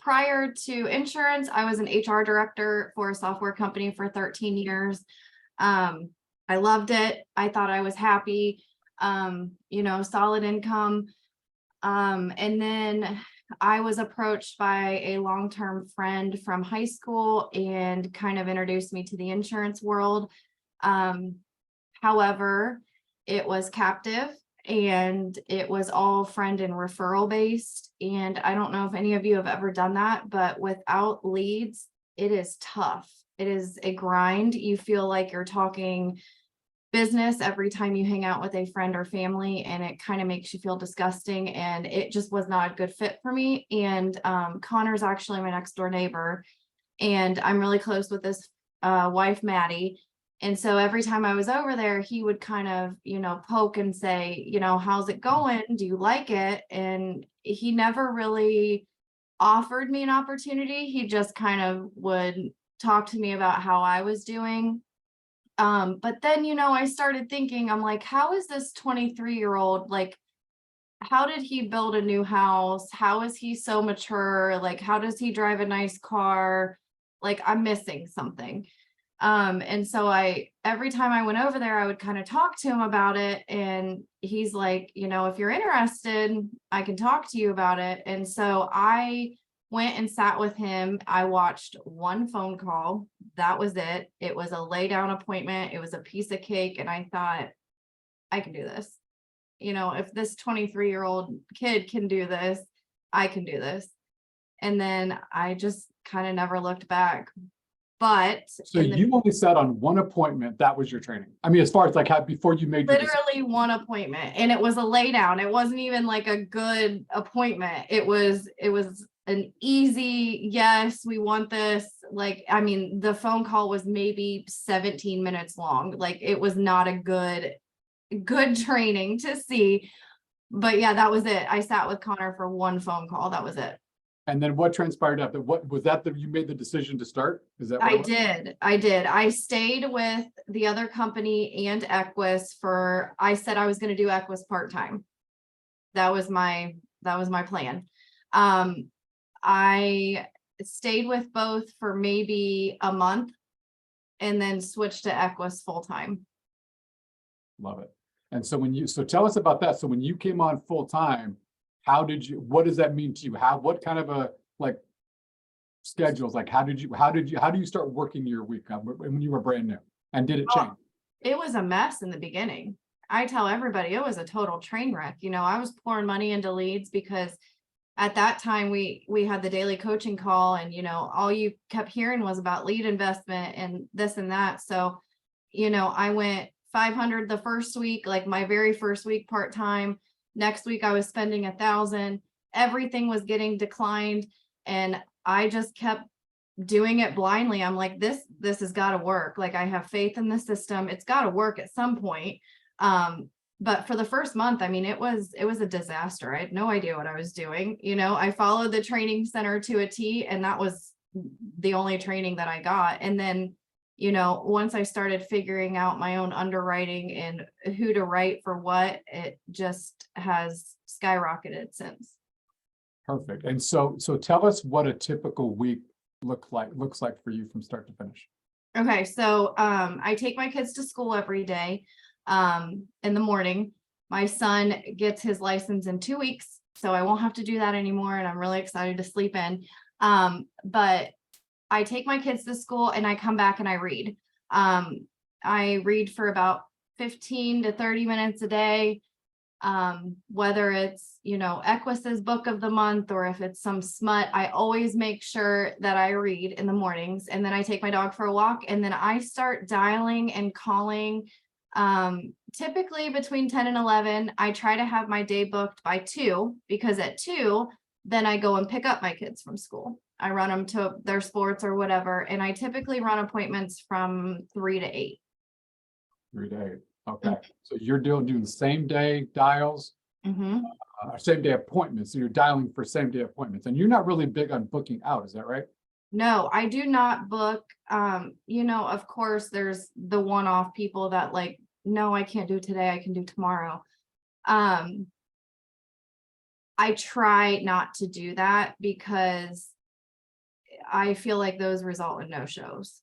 prior to insurance, I was an HR director for a software company for 13 years. I loved it. I thought I was happy, solid income. And then I was approached by a long-term friend from high school and kind of introduced me to the insurance world. However, it was captive and it was all friend and referral based. And I don't know if any of you have ever done that, but without leads, it is tough. It is a grind. You feel like you're talking business every time you hang out with a friend or family, and it kind of makes you feel disgusting, and it just was not a good fit for me. And Connor's actually my next door neighbor, and I'm really close with his wife, Maddie. And so every time I was over there, he would kind of, poke and say, how's it going? Do you like it? And he never really offered me an opportunity. He just kind of would talk to me about how I was doing. But then, I started thinking, I'm like, how is this 23-year-old, like, how did he build a new house? How is he so mature? Like, how does he drive a nice car? Like, I'm missing something. And so every time I went over there, I would kind of talk to him about it. And he's like, if you're interested, I can talk to you about it. And so I went and sat with him. I watched one phone call. That was it. It was a lay down appointment. It was a piece of cake. And I thought, I can do this. If this 23-year-old kid can do this, I can do this. And then I just kind of never looked back. But so you only sat on one appointment. That was your training. I mean, as far as like how before you made your literally decision. One appointment, and it was a lay down. It wasn't even like a good appointment. It was an easy, yes, we want this. Like, I mean, the phone call was maybe 17 minutes long. Like, it was not a good training to see. But yeah, that was it. I sat with Connor for one phone call. That was it. And then what transpired after? What was that you made the decision to start? Is that what I did. I stayed with the other company and Equis I said I was going to do Equis part-time. That was my plan. I stayed with both for maybe a month and then switched to Equis full-time. Love it. And so tell us about that. So when you came on full-time, what does that mean to you? What kind of schedules, like how do you start working your week when you were brand new, and did it change? It was a mess in the beginning. I tell everybody it was a total train wreck. I was pouring money into leads because at that time we had the daily coaching call, and all you kept hearing was about lead investment and this and that. So I went 500 the first week, like my very first week part-time. Next week I was spending 1,000. Everything was getting declined, and I just kept doing it blindly. I'm like, this has got to work. Like, I have faith in the system. It's got to work at some point. But for the first month, I mean, it was a disaster. I had no idea what I was doing. I followed the training center to a T, and that was the only training that I got. And then, once I started figuring out my own underwriting and who to write for what, it just has skyrocketed since. Perfect. And so tell us what a typical week looks like for you from start to finish. Okay, so I take my kids to school every day in the morning. My son gets his license in 2 weeks, so I won't have to do that anymore, and I'm really excited to sleep in. But I take my kids to school and I come back and I read. I read for about 15 to 30 minutes a day. Whether it's, Equis's book of the month, or if it's some smut, I always make sure that I read in the mornings, and then I take my dog for a walk, and then I start dialing and calling. Typically between 10 and 11, I try to have my day booked by 2, because at 2, then I go and pick up my kids from school. I run them to their sports or whatever. And I typically run appointments from 3 to 8. 3 to 8. Okay. So you're doing the same day dials, same day appointments. So you're dialing for same day appointments, and you're not really big on booking out. Is that right? No, I do not book. Of course, there's the one-off people that like, no, I can't do today. I can do tomorrow. I try not to do that because I feel like those result in no-shows.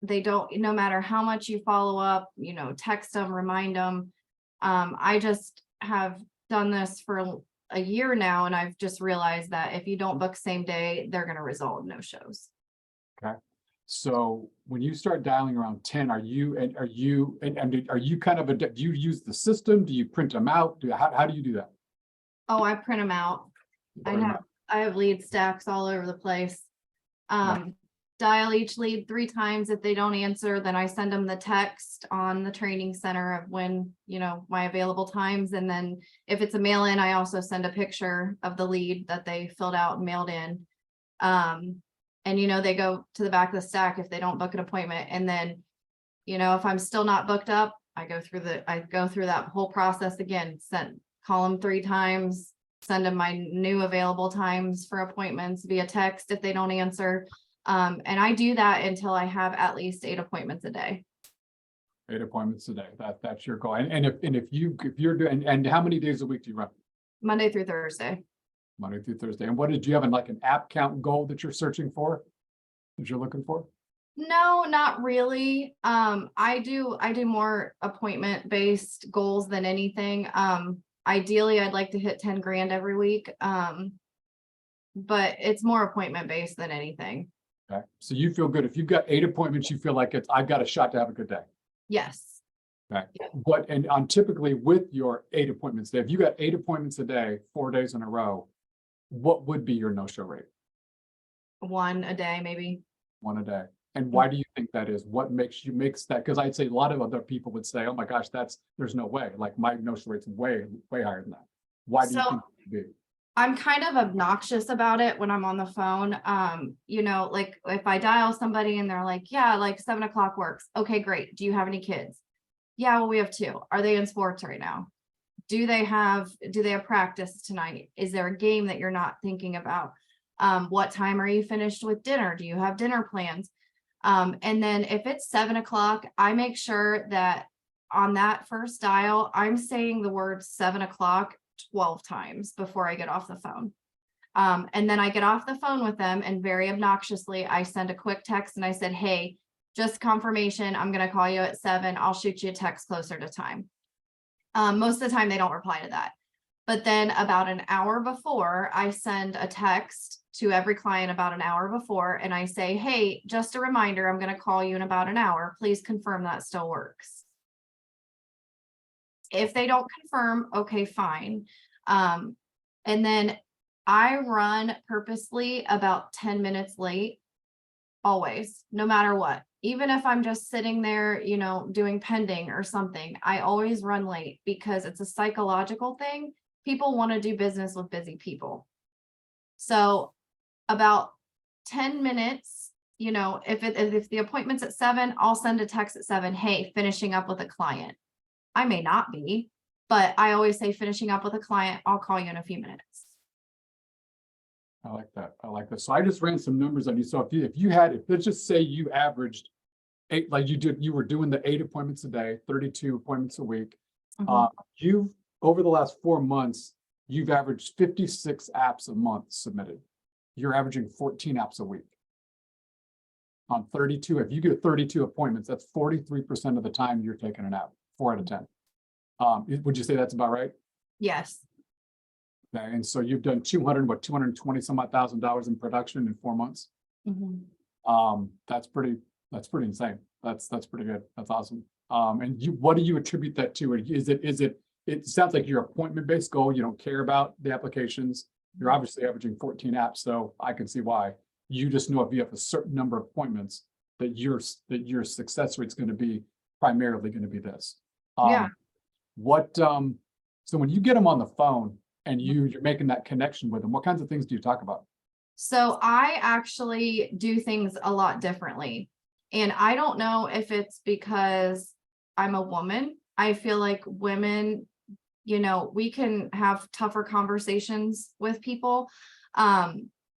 They don't, no matter how much you follow up, text them, remind them. I just have done this for a year now, and I've just realized that if you don't book same day, they're going to result in no-shows. Okay. So when you start dialing around 10, are you kind of do you use the system? Do you print them out? How do you do that? Oh, I print them out. Print 'em out. I have lead stacks all over the place. Nice. Dial each lead 3 times. If they don't answer, then I send them the text on the training center of when, my available times. And then if it's a mail in, I also send a picture of the lead that they filled out and mailed in. And they go to the back of the stack if they don't book an appointment. And then, if I'm still not booked up, I go through that whole process again, call them 3 times, send them my new available times for appointments via text if they don't answer. And I do that until I have at least 8 appointments a day. 8 appointments a day. That's your goal. And if you're doing, and how many days a week do you run? Monday through Thursday. Monday through Thursday. And what did you have like an app count goal that you're searching for? That you're looking for? No, not really. I do more appointment based goals than anything. Ideally I'd like to hit 10 grand every week. But it's more appointment based than anything. Okay. So you feel good. If you've got 8 appointments, you feel like I've got a shot to have a good day. Yes. Okay. And on typically with your 8 appointments a day, if you got 8 appointments a day, 4 days in a row, what would be your no-show rate? 1 a day, maybe. 1 a day. And why do you think that is? What makes that? Because I'd say a lot of other people would say, oh my gosh, there's no way. Like my no-show rate's way, way higher than that. Why do you think it would be? I'm kind of obnoxious about it when I'm on the phone. Like if I dial somebody and they're like, yeah, like 7 o'clock works. Okay, great. Do you have any kids? Yeah, well, we have 2. Are they in sports right now? Do they have practice tonight? Is there a game that you're not thinking about? What time are you finished with dinner? Do you have dinner plans? And then if it's 7 o'clock, I make sure that on that first dial, I'm saying the word 7 o'clock 12 times before I get off the phone. And then I get off the phone with them and very obnoxiously, I send a quick text and I said, hey, just confirmation, I'm going to call you at 7. I'll shoot you a text closer to time. Most of the time they don't reply to that. But then about an hour before, I send a text to every client about an hour before, and I say, hey, just a reminder, I'm going to call you in about an hour. Please confirm that still works. If they don't confirm, okay, fine. And then I run purposely about 10 minutes late, always, no matter what. Even if I'm just sitting there, doing pending or something, I always run late because it's a psychological thing. People want to do business with busy people. So about 10 minutes, if the appointment's at 7, I'll send a text at 7, hey, finishing up with a client. I may not be, but I always say finishing up with a client, I'll call you in a few minutes. I like that. I like that. So I just ran some numbers on you. So if let's just say you averaged 8, like you were doing the 8 appointments a day, 32 appointments a week. You've over the last 4 months, you've averaged 56 apps a month submitted. You're averaging 14 apps a week. On 32, if you get 32 appointments, that's 43% of the time you're taking an app, 4 out of 10. Would you say that's about right? Yes. Okay, and so you've done 220 some odd $1,000 in production in 4 months. That's pretty insane. That's pretty good. That's awesome. And what do you attribute that to? It sounds like your appointment-based goal. You don't care about the applications. You're obviously averaging 14 apps, so I can see why. You just know if you have a certain number of appointments that your success rate is going to be primarily going to be this. Yeah. So when you get them on the phone and you're making that connection with them, what kinds of things do you talk about? So I actually do things a lot differently. And I don't know if it's because I'm a woman. I feel like women, we can have tougher conversations with people.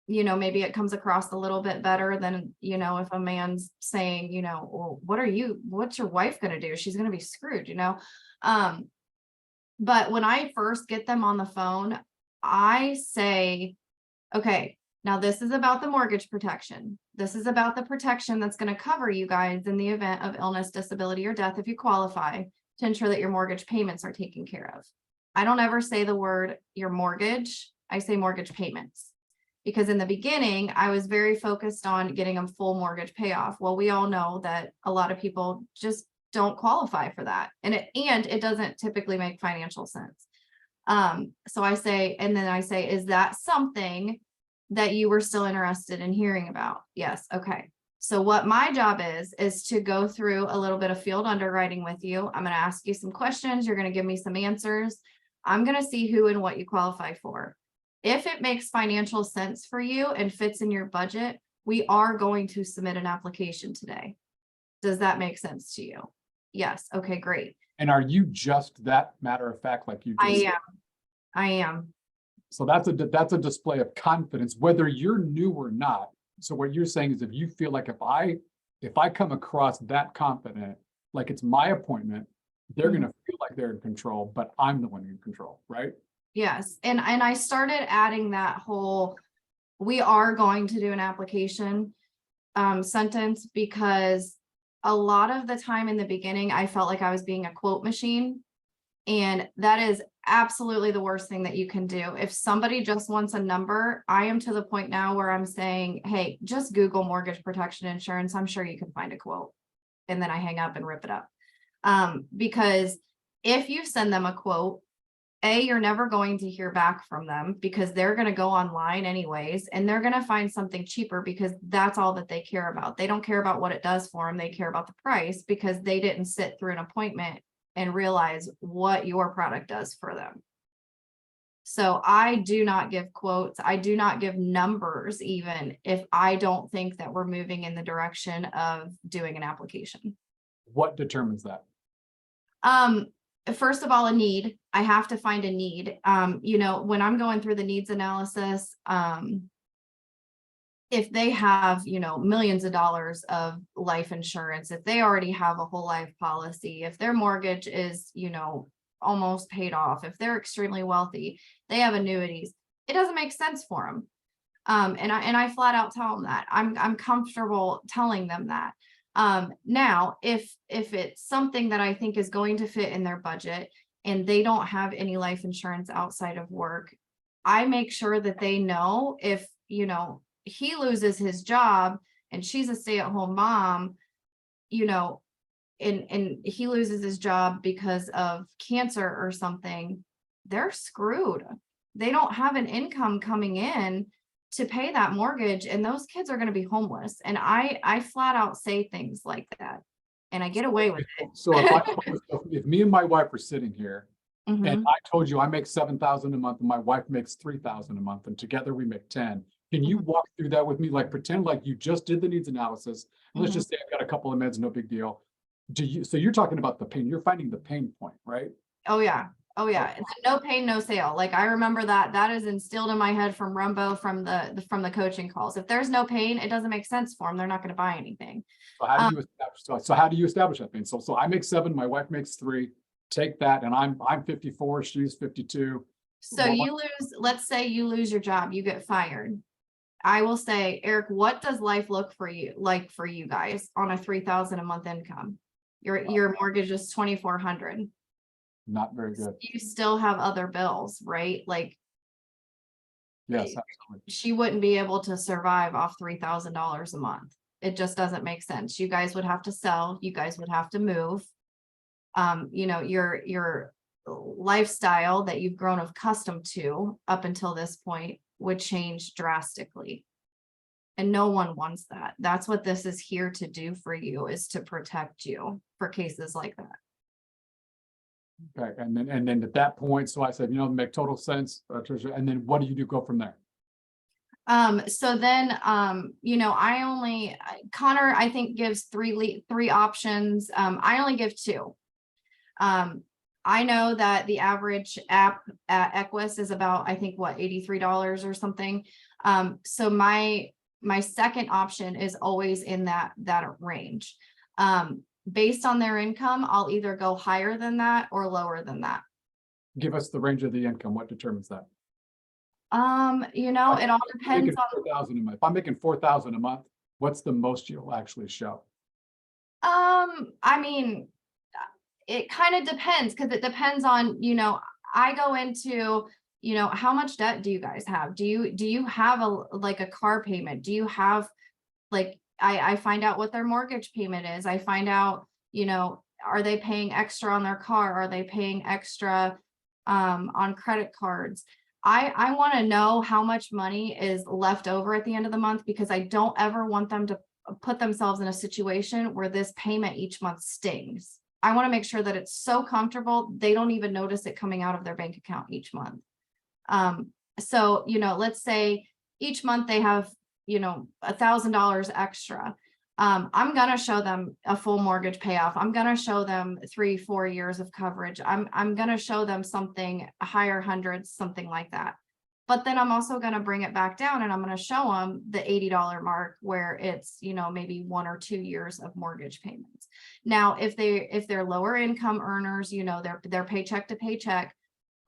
Maybe it comes across a little bit better than, if a man's saying, well, what's your wife going to do? She's going to be screwed, But when I first get them on the phone, I say, okay, Now, this is about the mortgage protection. This is about the protection that's going to cover you guys in the event of illness, disability, or death if you qualify, to ensure that your mortgage payments are taken care of. I don't ever say the word your mortgage, I say mortgage payments. Because in the beginning, I was very focused on getting a full mortgage payoff. Well, we all know that a lot of people just don't qualify for that. And it doesn't typically make financial sense. So I say, and then I say, is that something that you were still interested in hearing about? Yes. Okay. So what my job is to go through a little bit of field underwriting with you. I'm going to ask you some questions. You're going to give me some answers. I'm going to see who and what you qualify for. If it makes financial sense for you and fits in your budget, we are going to submit an application today. Does that make sense to you? Yes. Okay, great. And are you just that matter of fact, like you just said? I am. So that's a display of confidence, whether you're new or not. So what you're saying is, if you feel like if I come across that confident, like it's my appointment, they're going to feel like they're in control, but I'm the one in control, right? Yes. And I started adding that whole, we are going to do an application sentence, because a lot of the time in the beginning, I felt like I was being a quote machine. And that is absolutely the worst thing that you can do. If somebody just wants a number, I am to the point now where I'm saying, hey, just Google mortgage protection insurance. I'm sure you can find a quote. And then I hang up and rip it up. Because if you send them a quote, you're never going to hear back from them, because they're going to go online anyways, and they're going to find something cheaper, because that's all that they care about. They don't care about what it does for them. They care about the price, because they didn't sit through an appointment and realize what your product does for them. So I do not give quotes. I do not give numbers, even if I don't think that we're moving in the direction of doing an application. What determines that? First of all, a need. I have to find a need. When I'm going through the needs analysis, if they have, millions of dollars of life insurance, if they already have a whole life policy, if their mortgage is, almost paid off, if they're extremely wealthy, they have annuities, it doesn't make sense for them. And I flat out tell them that. I'm comfortable telling them that. Now, if it's something that I think is going to fit in their budget and they don't have any life insurance outside of work, I make sure that they know, if, he loses his job and she's a stay-at-home mom, and he loses his job because of cancer or something, they're screwed. They don't have an income coming in to pay that mortgage, and those kids are going to be homeless. And I flat out say things like that, and I get away with it. So if me and my wife were sitting here and I told you I make $7,000 a month and my wife makes $3,000 a month, and together we make 10, can you walk through that with me? Like, pretend like you just did the needs analysis. And let's just say I've got a couple of meds, no big deal. So you're talking about the pain, you're finding the pain point, right? Oh yeah. It's no pain, no sale. Like, I remember that is instilled in my head from Rumbo, from the coaching calls. If there's no pain, it doesn't make sense for them. They're not going to buy anything. So how do you establish that pain? So I make 7, my wife makes 3, take that, and I'm 54, she's 52. So let's say you lose your job, you get fired. I will say, Eric, what does life look for you guys on a $3,000 a month income? Your mortgage is $2,400. Not very good. You still have other bills, right? Like, yes, absolutely. She wouldn't be able to survive off $3,000 a month. It just doesn't make sense. You guys would have to sell. You guys would have to move. Your lifestyle that you've grown accustomed to up until this point would change drastically. And no one wants that. That's what this is here to do for you, is to protect you for cases like that. Okay, and then at that point, so I said, make total sense, Tricia. And then what do you do? Go from there. So then, Connor, I think, gives three options. I only give 2. I know that the average app at Equis is about, I think, $83 or something. So my second option is always in that range. Based on their income, I'll either go higher than that or lower than that. Give us the range of the income. What determines that? You know, it all depends on, 4,000 a month. If I'm making 4,000 a month, what's the most you'll actually show? I mean, it kind of depends because it depends on, you know, I go into, you know, how much debt do you guys have? Do you have like a car payment? Do you have like, I find out what their mortgage payment is. I find out, you know, are they paying extra on their car? Are they paying extra on credit cards? I want to know how much money is left over at the end of the month because I don't ever want them to put themselves in a situation where this payment each month stings. I want to make sure that it's so comfortable, they don't even notice it coming out of their bank account each month. So, you know, let's say each month they have, you know, $1,000 extra. I'm gonna show them a full mortgage payoff. I'm gonna show them 3-4 years of coverage. I'm gonna show them something higher hundreds, something like that. But then I'm also gonna bring it back down and I'm gonna show them the $80 mark where it's, you know, maybe 1 or 2 years of mortgage payments. Now, if they're lower income earners, you know, they're paycheck to paycheck,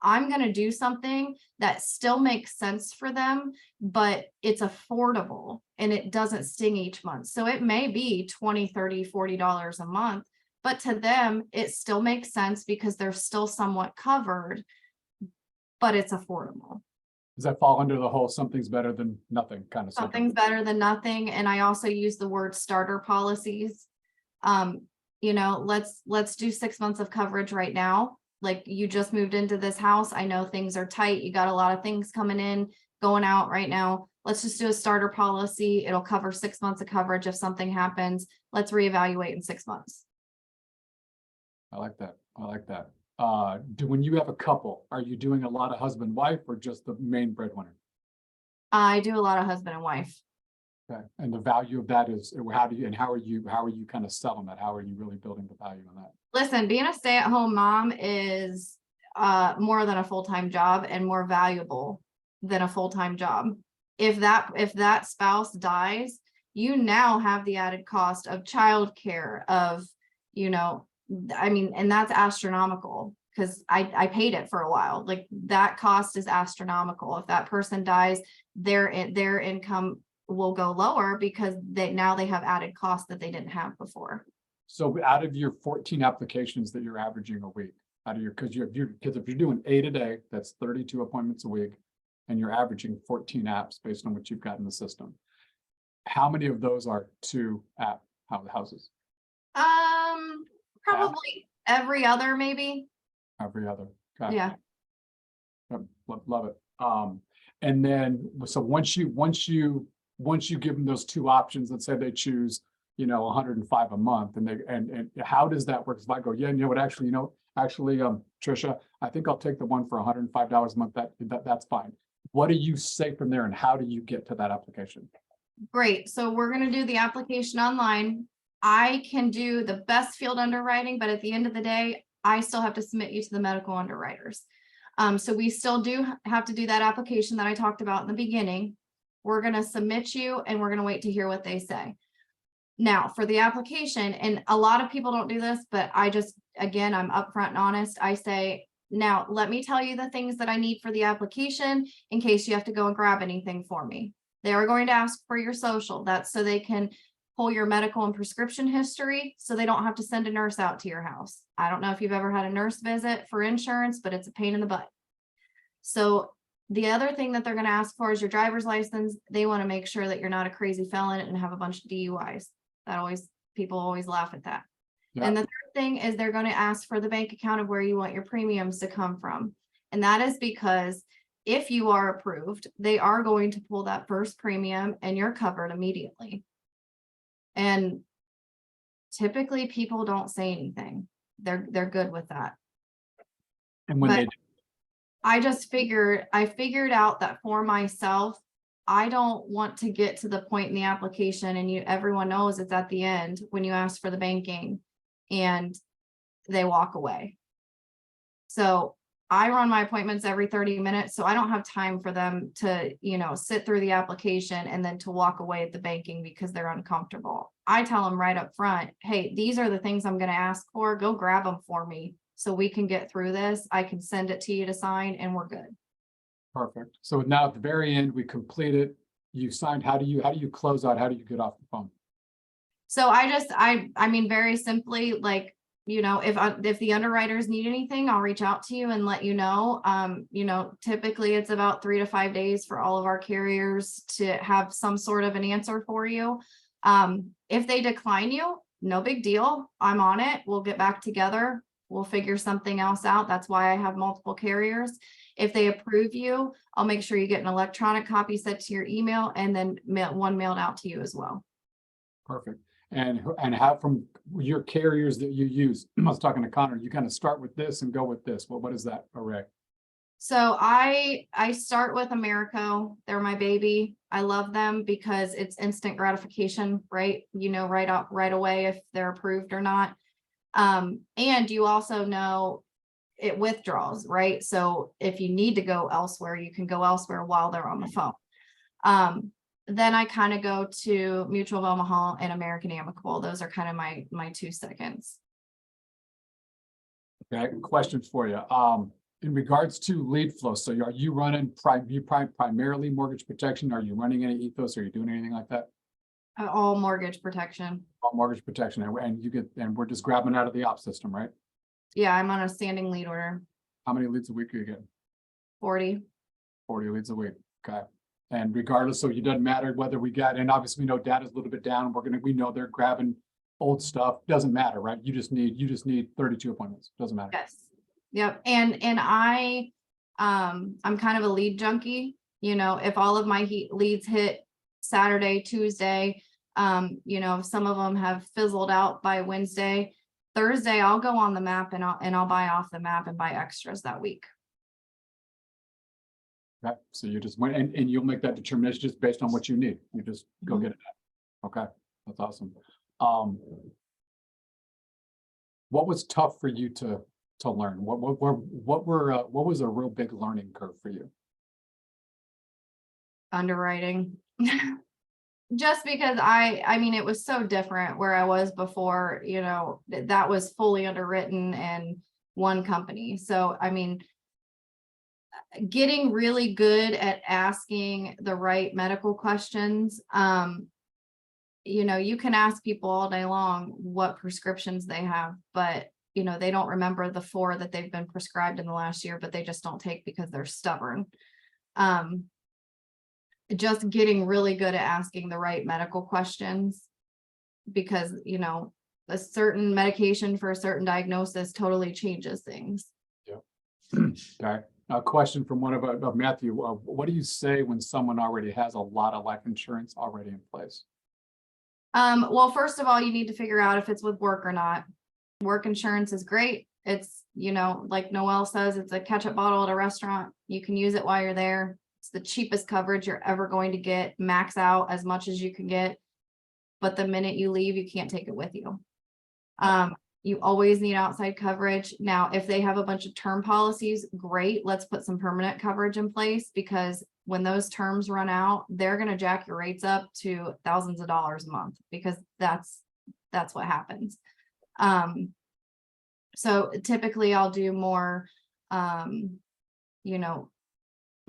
I'm going to do something that still makes sense for them, but it's affordable and it doesn't sting each month. So it may be $20, $30, $40 a month, but to them, it still makes sense because they're still somewhat covered, but it's affordable. Does that fall under the whole something's better than nothing kind of stuff? Something's better than nothing. And I also use the word starter policies. You know, let's do 6 months of coverage right now. Like you just moved into this house. I know things are tight. You got a lot of things coming in, going out right now. Let's just do a starter policy. It'll cover 6 months of coverage. If something happens, let's reevaluate in 6 months. I like that. I like that. When you have a couple, are you doing a lot of husband, wife, or just the main breadwinner? I do a lot of husband and wife. Okay. And the value of that is how are you kind of selling that? How are you really building the value on that? Listen, being a stay-at-home mom is more than a full-time job and more valuable than a full-time job. If that spouse dies, you now have the added cost of childcare, of, you know, I mean, and that's astronomical because I paid it for a while. Like that cost is astronomical. If that person dies, their income will go lower because now they have added costs that they didn't have before. So out of your 14 applications that you're averaging a week, because if you're doing 8 a day, that's 32 appointments a week, and you're averaging 14 apps based on what you've got in the system. How many of those are 2 app houses? Probably every other, maybe. Every other. Got it. Yeah. Love it. And then so once you give them those 2 options, let's say they choose, you know, 105 a month, and how does that work? If I go, yeah, you know what, actually, Tricia, I think I'll take the one for $105 a month. That's fine. What do you say from there, and how do you get to that application? Great. So we're going to do the application online. I can do the best field underwriting, but at the end of the day, I still have to submit you to the medical underwriters. So we still do have to do that application that I talked about in the beginning. We're going to submit you and we're going to wait to hear what they say. Now for the application, and a lot of people don't do this, but again, I'm upfront and honest. I say, now let me tell you the things that I need for the application in case you have to go and grab anything for me. They are going to ask for your social. That's so they can pull your medical and prescription history so they don't have to send a nurse out to your house. I don't know if you've ever had a nurse visit for insurance, but it's a pain in the butt. So the other thing that they're going to ask for is your driver's license. They want to make sure that you're not a crazy felon and have a bunch of DUIs. People always laugh at that. Yeah. And the third thing is they're going to ask for the bank account of where you want your premiums to come from. And that is because if you are approved, they are going to pull that first premium and you're covered immediately. And typically people don't say anything. They're good with that. And when they do, I figured out that for myself, I don't want to get to the point in the application and everyone knows it's at the end when you ask for the banking and they walk away. So I run my appointments every 30 minutes. So I don't have time for them to, sit through the application and then to walk away at the banking because they're uncomfortable. I tell them right up front, hey, these are the things I'm going to ask for. Go grab them for me so we can get through this. I can send it to you to sign and we're good. Perfect. So now at the very end, we complete it. You signed. How do you close out? How do you get off the phone? So I mean, very simply, like, if the underwriters need anything, I'll reach out to you and let you know. Typically it's about 3 to 5 days for all of our carriers to have some sort of an answer for you. If they decline you, no big deal. I'm on it. We'll get back together. We'll figure something else out. That's why I have multiple carriers. If they approve you, I'll make sure you get an electronic copy sent to your email and then one mailed out to you as well. Perfect. And how from your carriers that you use, I was talking to Connor, you kind of start with this and go with this. Well, what is that array? So I start with Americo. They're my baby. I love them because it's instant gratification, right? Right away if they're approved or not. And you also know it withdraws, right? So if you need to go elsewhere, you can go elsewhere while they're on the phone. Then I kind of go to Mutual of Omaha and American Amicable. Those are kind of my 2 seconds. Okay, questions for you. In regards to lead flow, so are you running primarily mortgage protection? Are you running any ethos? Are you doing anything like that? All mortgage protection. All mortgage protection, and we're just grabbing out of the op system, right? Yeah, I'm on a standing lead order. How many leads a week are you getting? 40. 40 leads a week. Okay. And regardless, so it doesn't matter whether we got, and obviously we know data's a little bit down. We know they're grabbing old stuff. Doesn't matter, right? You just need 32 appointments. Doesn't matter. Yes. Yep. And I'm kind of a lead junkie. If all of my leads hit Saturday, Tuesday, some of them have fizzled out by Wednesday, Thursday, I'll go on the map and I'll buy off the map and buy extras that week. Okay, so you just went and you'll make that determination just based on what you need. You just go get it. Okay, that's awesome. What was tough for you to learn? What was a real big learning curve for you? Underwriting. Just because I mean, it was so different where I was before, that was fully underwritten and one company. So, I mean, getting really good at asking the right medical questions. You can ask people all day long what prescriptions they have, but they don't remember the 4 that they've been prescribed in the last year, but they just don't take because they're stubborn. Just getting really good at asking the right medical questions, because a certain medication for a certain diagnosis totally changes things. Yeah. Okay. A question from one of Matthew. What do you say when someone already has a lot of life insurance already in place? Well, first of all, you need to figure out if it's with work or not. Work insurance is great. It's, like Noelle says, it's a ketchup bottle at a restaurant. You can use it while you're there. It's the cheapest coverage you're ever going to get. Max out as much as you can get. But the minute you leave, you can't take it with you. You always need outside coverage. Now, if they have a bunch of term policies, great. Let's put some permanent coverage in place, because when those terms run out, they're going to jack your rates up to thousands of dollars a month, because that's what happens. So typically I'll do more,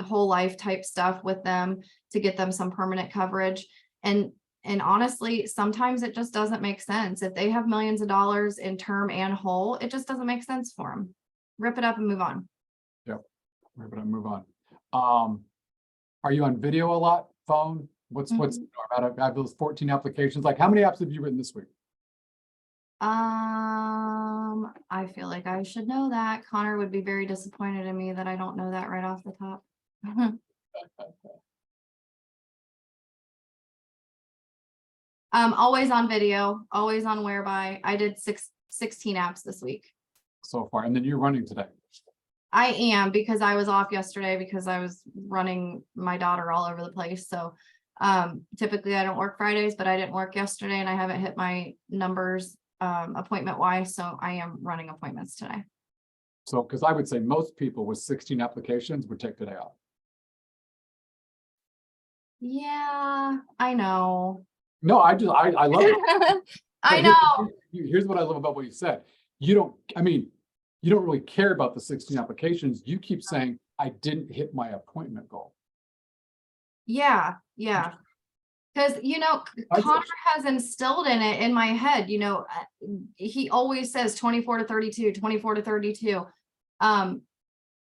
whole life type stuff with them to get them some permanent coverage. And honestly, sometimes it just doesn't make sense. If they have millions of dollars in term and whole, it just doesn't make sense for them. Rip it up and move on. Yep. Rip it up and move on. Are you on video a lot? Phone? What's I have those 14 applications. Like, how many apps have you written this week? I feel like I should know that. Connor would be very disappointed in me that I don't know that right off the top. Always on video, always on whereby. I did 16 apps this week so far, and then you're running today. I am, because I was off yesterday because I was running my daughter all over the place. So typically I don't work Fridays, but I didn't work yesterday and I haven't hit my numbers appointment wise. So I am running appointments today. So, because I would say most people with 16 applications would take today off. Yeah, I know. No, I love it. I know. Here's what I love about what you said. You don't really care about the 16 applications. You keep saying, I didn't hit my appointment goal. Yeah, yeah. Because, I Connor see. has instilled in my head, he always says 24 to 32, 24 to 32. And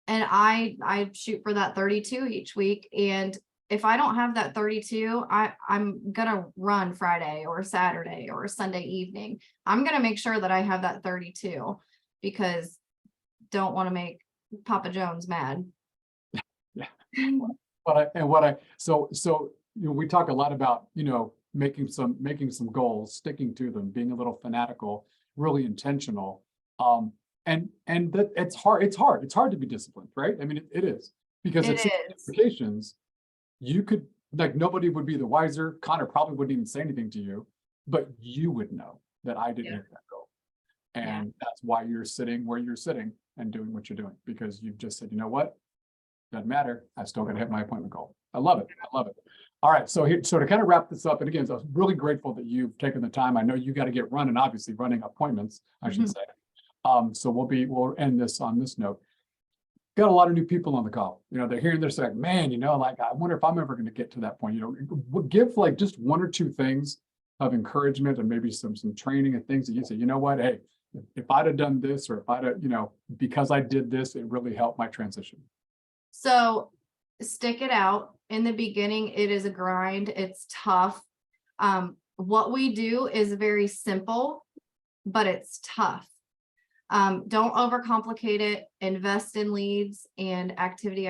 I shoot for that 32 each week. And if I don't have that 32, I'm gonna run Friday or Saturday or Sunday evening. I'm gonna make sure that I have that 32 because don't want to make Papa Jones mad. Yeah. So we talk a lot about, making some goals, sticking to them, being a little fanatical, really intentional. And that it's hard to be disciplined, right? I mean, it is, because It it's is. implications. You could, like, nobody would be the wiser. Connor probably wouldn't even say anything to you, but you would know that I didn't Yeah. hit that goal. Yeah. And that's why you're sitting where you're sitting and doing what you're doing, because you've just said, you know what? Doesn't matter. I still got to hit my appointment goal. I love it. I love it. All right. So here, so to kind of wrap this up, and again, so I'm really grateful that you've taken the time. I know you got to get running, obviously running appointments, I should say. So we'll end this on this note. Got a lot of new people on the call. They're hearing this like, man, like, I wonder if I'm ever going to get to that point. Give like just one or two things of encouragement and maybe some training and things that you say, you know what, hey, if I'd have done this, or if I'd have, because I did this, it really helped my transition. So stick it out. In the beginning, it is a grind. It's tough. What we do is very simple, but it's tough. Don't overcomplicate it. Invest in leads and activity.